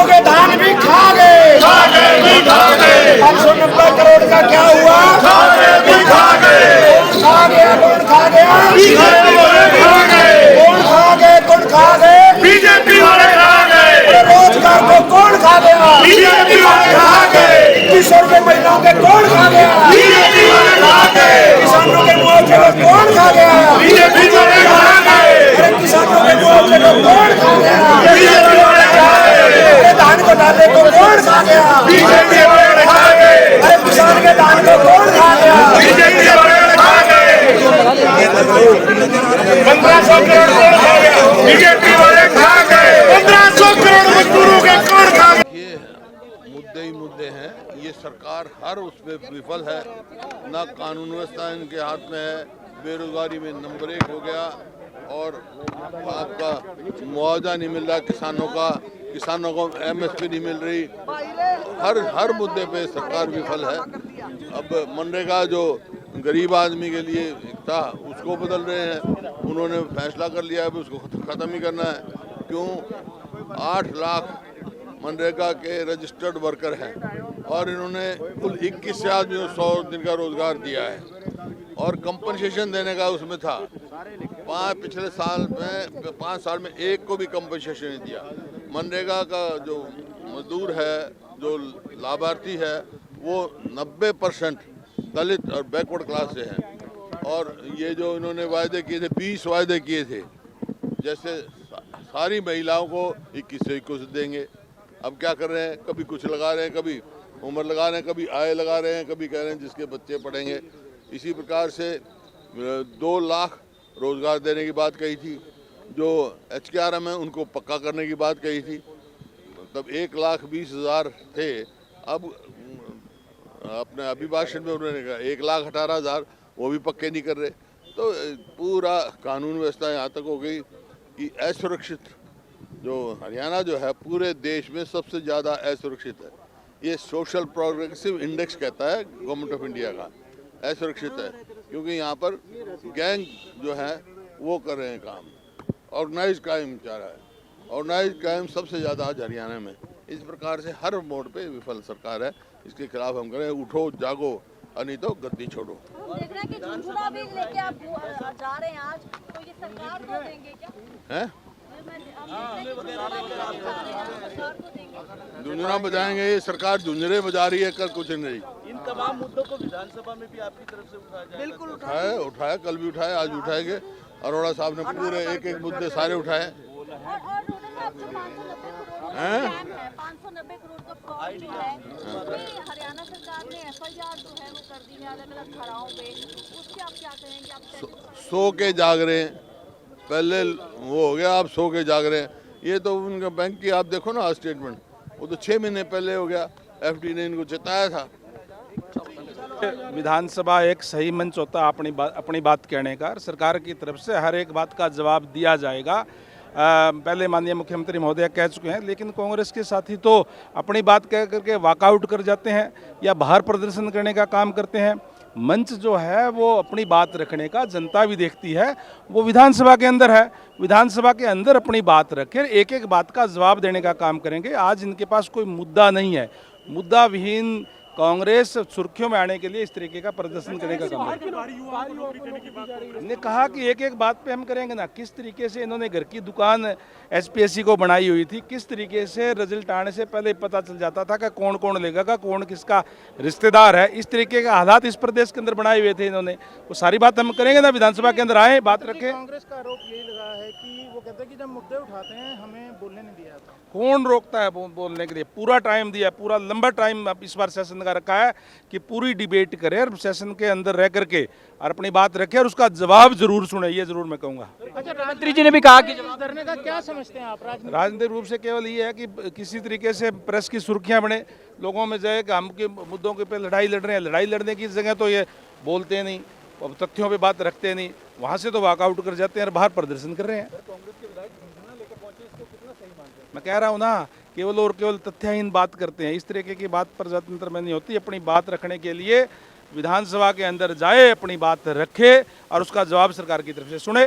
के धान भी खा गए, 590 करोड़ का क्या हुआ? कौन खा गया? कौन खा गया? कौन खा गए? बीजेपी वाले खा गए। रोजगार को कौन खा गया? बीजेपी वाले खा गए। 2100 रुपए महिलाओं के कौन खा गया? बीजेपी वाले खा गए। किसानों के मुआवजे को कौन खा गया? बीजेपी वाले खा गए। अरे किसानों के मुआवजे को कौन खा गया? बीजेपी वाले खा गए। अरे धान घोटाले को कौन खा गया? बीजेपी वाले खा गए। अरे किसान के धान को कौन खा गया? बीजेपी वाले खा गए। 1500 करोड़ कौन खा गया? बीजेपी वाले खा गए। 1500 करोड़ मजदूरों के कौन खा गए? ये मुद्दे ही मुद्दे हैं। ये सरकार हर उसमें विफल है। ना कानून व्यवस्था इनके हाथ में है, बेरोजगारी में नंबर 1 हो गया और आपका मुआवजा नहीं मिल रहा किसानों को MSP नहीं मिल रही। हर मुद्दे पे सरकार विफल है। अब मनरेगा जो गरीब आदमी के लिए था उसको बदल रहे हैं। उन्होंने फैसला कर लिया है उसको ख़त्म ही करना है। क्यों? 8 लाख मनरेगा के रजिस्टर्ड वर्कर हैं और इन्होंने कुल 21 आदमी को 100 दिन का रोजगार दिया है और कंपनसेशन देने का उसमें था। पिछले साल में 5 साल में एक को भी कंपनसेशन नहीं दिया। मनरेगा का जो मजदूर है, जो लाभार्थी है, वो 90% दलित और बैकवर्ड क्लास से हैं। और ये जो इन्होंने वायदे किए थे, 20 वायदे किए थे, जैसे सारी महिलाओं को 21 से 21 देंगे। अब क्या कर रहे हैं? कभी कुछ लगा रहे हैं, कभी उम्र लगा रहे हैं, कभी आय लगा रहे हैं, कभी कह रहे हैं जिसके बच्चे पढ़ेंगे। इसी प्रकार से 2 लाख रोजगार देने की बात कही थी। जो HKRM है उनको पक्का करने की बात कही थी। तब 1,20,000 थे। अब अपने अभिभाषण में उन्होंने कहा 1,18,000, वो भी पक्के नहीं कर रहे। तो पूरा कानून व्यवस्था यहाँ तक हो गई कि असुरक्षित, जो हरियाणा जो है पूरे देश में सबसे ज़्यादा असुरक्षित है। ये सोशल प्रोग्रेसिव इंडेक्स कहता है गवर्नमेंट ऑफ इंडिया का, असुरक्षित है क्योंकि यहाँ पर गैंग जो है वो कर रहे हैं काम। ऑर्गेनाइज क्राइम चाह रहा है। ऑर्गेनाइज क्राइम सबसे ज़्यादा आज हरियाणा में। इस प्रकार से हर मोड़ पे विफल सरकार है। इसके खिलाफ हम करें उठो जागो और नहीं तो गद्दी छोड़ो। हम देख रहे हैं कि झुंझुनू भी लेके आप जा रहे हैं आज, तो ये सरकार को देंगे क्या? हैं? सरकार झुंझुना बजाएंगे, ये सरकार झुंझुने बजा रही है, कल कुछ नहीं। इन तमाम मुद्दों को विधानसभा में भी आपकी तरफ से उठाया जाएगा? बिल्कुल उठाए, कल भी उठाए, आज भी उठाएंगे। अरोड़ा साहब ने पूरे एक मुद्दे सारे उठाए। और आपको 590 करोड़ का फ्रॉड जो है, उसमें हरियाणा सरकार ने FIR जो है वो कर दी है अलग-अलग धाराओं पे, उससे आप क्या कहेंगे? आप सो के जाग रहे हैं, पहले वो हो गया, आप सो के जाग रहे हैं। ये तो उनका बैंक की आप देखो ना स्टेटमेंट, वो तो 6 महीने पहले हो गया। FD ने इनको चेताया था। विधानसभा एक सही मंच होता है अपनी बात कहने का। सरकार की तरफ से हर एक बात का जवाब दिया जाएगा। पहले माननीय मुख्यमंत्री महोदय कह चुके हैं, लेकिन कांग्रेस के साथी तो अपनी बात कह करके वॉकआउट कर जाते हैं या बाहर प्रदर्शन करने का काम करते हैं। मंच जो है वो अपनी बात रखने का जनता भी देखती है, वो विधानसभा के अंदर है। विधानसभा के अंदर अपनी बात रखें, एक एक बात का जवाब देने का काम करेंगे। आज इनके पास कोई मुद्दा नहीं है। मुद्दा विहीन कांग्रेस सुर्खियों में आने के लिए इस तरीके का प्रदर्शन करने का काम है। ने कहा कि एक एक बात पे हम करेंगे ना। किस तरीके से इन्होंने घर की दुकान SPSC को बनाई हुई थी, किस तरीके से रिजल्ट आने से पहले पता चल जाता था कि कौन कौन लेगा, कौन किसका रिश्तेदार है। इस तरीके का हालात इस प्रदेश के अंदर बनाए हुए थे इन्होंने। वो सारी बात हम करेंगे ना, विधानसभा के अंदर आए बात रखें। कांग्रेस का आरोप यही लगा है कि वो कहते हैं कि जब मुद्दे उठाते हैं हमें बोलने नहीं दिया जाता। कौन रोकता है बोलने के लिए? पूरा टाइम दिया, पूरा लंबा टाइम इस बार सेशन का रखा है कि पूरी डिबेट करे और सेशन के अंदर रह करके और अपनी बात रखे और उसका जवाब जरूर सुने, ये जरूर मैं कहूँगा। अच्छा, मंत्री जी ने भी कहा कि जवाब धरने का क्या समझते हैं आप? राजनीतिक रूप से केवल ये है कि किसी तरीके से प्रेस की सुर्खियां बने, लोगों में जाए कि हम के मुद्दों के पे लड़ाई लड़ रहे हैं। लड़ाई लड़ने की जगह तो ये बोलते नहीं, तथ्यों पे बात रखते नहीं, वहाँ से तो वॉकआउट कर जाते हैं और बाहर प्रदर्शन कर रहे हैं। मैं कह रहा हूँ ना, केवल और केवल तथ्यहीन बात करते हैं। इस तरीके की बात प्रजातंत्र में नहीं होती। अपनी बात रखने के लिए विधानसभा के अंदर जाए, अपनी बात रखे और उसका जवाब सरकार की तरफ से सुने।